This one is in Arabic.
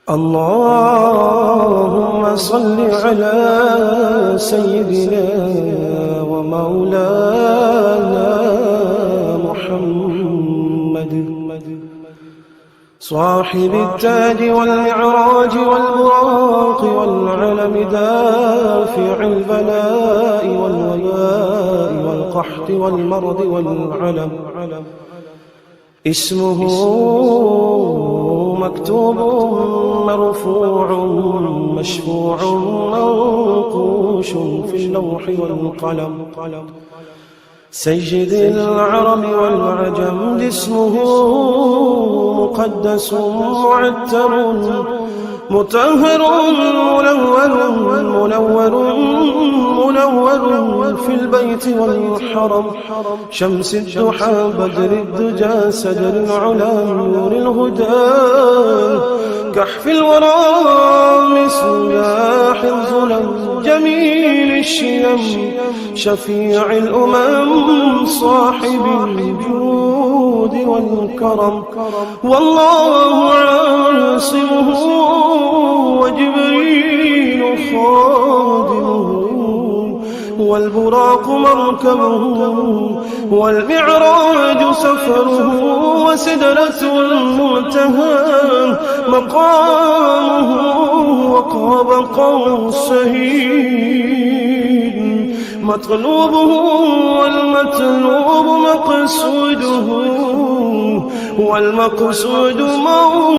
اللهم صل على سيدنا ومولانا محمد صاحب التاج والمعراج والبراق والعلم دافع البلاء والوباء والقحط والمرض والعلم اسمه مكتوب مرفوع مشفوع منقوش في اللوح والقلم سيد العرب والعجم اسمه مقدس معتر مطهر منور في البيت والحرم شمس الضحى بدر الدجى سدر العلا نور الهدى كحف الورى مصباح الظلم جميل الشيم شفيع الأمم صاحب الجود والكرم والله عاصمه وجبريل خادمه والبراق مركبه والمعراج سفره وسدرة المنتهى مقامه وقاب قوسين مطلوبه والمطلوب مقصوده والمقصود موته